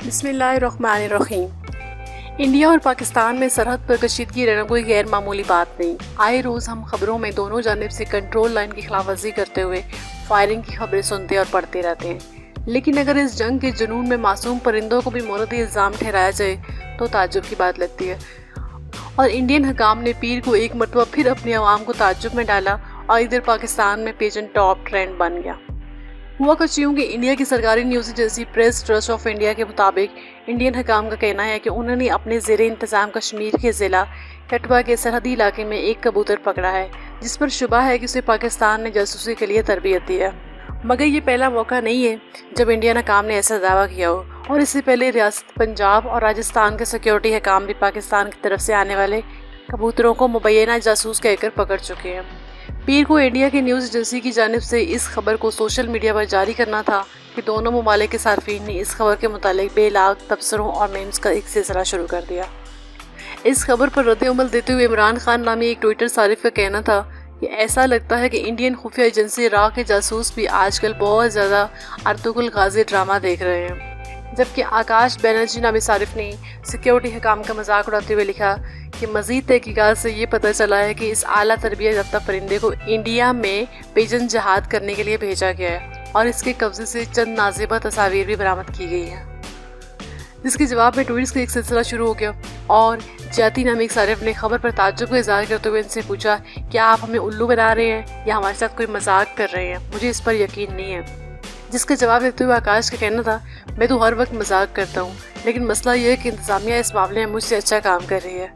बिस्मिल्लाहिर्रहमानिर्रहीम। इंडिया और पाकिस्तान में सरहद पर कशीदगी रहना कोई गैर मामूली बात नहीं। आए रोज़ हम खबरों में दोनों जानिब से कंट्रोल लाइन की खिलाफवर्जी करते हुए फायरिंग की खबरें सुनते और पढ़ते रहते हैं। लेकिन अगर इस जंग के जुनून में मासूम परिंदों को भी मोरद इल्ज़ाम ठहराया जाए तो ताज्जुब की बात लगती है। और इंडियन हुकाम ने पीर को एक मरतबा फिर अपने अवाम को ताज्जुब में डाला और इधर पाकिस्तान में पेजन टॉप ट्रेंड बन गया। हुआ कुछ यूँ कि इंडिया की सरकारी news agency press trust of India के मुताबिक इंडियन हुकाम का कहना है कि उन्होंने अपने ज़ेरे इंतज़ाम कश्मीर के ज़िला कठवा के सरहदी इलाके में एक कबूतर पकड़ा है जिस पर शुबा है कि उसे पाकिस्तान ने जासूसी के लिए तरबियत दी है। मगर ये पहला मौका नहीं है जब इंडियन हुकाम ने ऐसा दावा किया हो, और इससे पहले रियासत पंजाब और राजस्थान के सिक्योरिटी हुकाम भी पाकिस्तान की तरफ से आने वाले कबूतरों को मुबैना जासूस कहकर पकड़ चुके हैं। पीर को इंडिया की न्यूज़ एजेंसी की जानिब से इस खबर को सोशल मीडिया पर जारी करना था कि दोनों ममालिक के सार्फिन ने इस खबर के मुतालिक बेलाग तबसरों और मेम्स का एक सिलसिला शुरू कर दिया। इस खबर पर रद्द-ए-अमल देते हुए इमरान खान नामी एक ट्विटर सारिफ का कहना था कि ऐसा लगता है कि इंडियन खुफिया एजेंसी रा के जासूस भी आजकल बहुत ज़्यादा अर्तुगरुल गाजी ड्रामा देख रहे हैं। जबकि आकाश बैनर्जी नामी सारिफ ने सिक्योरिटी हुकाम का मजाक उड़ाते हुए लिखा कि मज़ीद तहकीकात से ये पता चला है कि इस आला तरबियत याफ्ता परिंदे को इंडिया में पेजन जहाद करने के लिए भेजा गया है और इसके कब्जे से चंद नाज़िबा तस्वीर भी बरामद की गई है। जिसके जवाब में ट्वीट्स का एक सिलसिला शुरू हो गया और जाती नामी सारिफ ने खबर पर ताज्जुब का इज़हार करते हुए इनसे पूछा, क्या आप हमें उल्लू बना रहे हैं या हमारे साथ कोई मजाक कर रहे हैं? मुझे इस पर यकीन नहीं है। जिसका जवाब देते हुए आकाश का कहना था, मैं तो हर वक्त मजाक करता हूँ, लेकिन मसला यह है कि इंतज़ामिया इस मामले में मुझसे अच्छा काम कर रही है।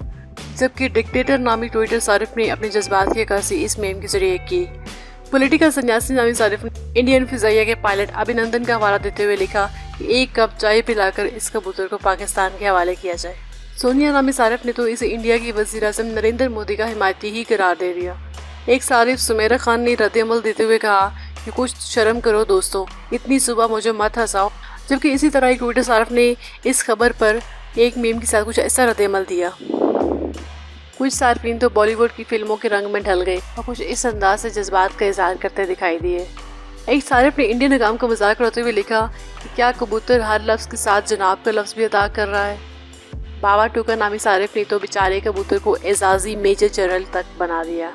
जबकि डिक्टेटर नामी ट्विटर सारिफ ने अपने जज्बात की अक्कासी इस मेम के जरिए की। पॉलिटिकल सन्यासी नामी सारिफ ने इंडियन फिजाइया के पायलट अभिनंदन का हवाला देते हुए लिखा कि एक कप चाय पिलाकर इस कबूतर को पाकिस्तान के हवाले किया जाए। सोनिया नामी सारिफ ने तो इसे इंडिया की वज़ीर-ए-आज़म नरेंद्र मोदी का हिमायती ही करार दे दिया। एक सारिफ सुमेरा खान ने रद्द-ए-अमल देते हुए कहा कि कुछ शर्म करो दोस्तों, इतनी सुबह मुझे मत हंसाओ। जबकि इसी तरह एक ट्विटर सारिफ ने इस खबर पर एक मीम के साथ कुछ ऐसा रद्द-ए-अमल दिया। कुछ सार्फिन तो बॉलीवुड की फिल्मों के रंग में ढल गए और कुछ इस अंदाज से जज्बात का इजहार करते दिखाई दिए। एक सारिफ ने इंडियन हुकाम का मजाक उड़ाते हुए लिखा कि क्या कबूतर हर लफ्ज़ के साथ जनाब का लफ्ज़ भी अदा कर रहा है? बाबा टूका नामी सारिफ ने तो बेचारे कबूतर को एजाज़ी मेजर जनरल तक बना दिया।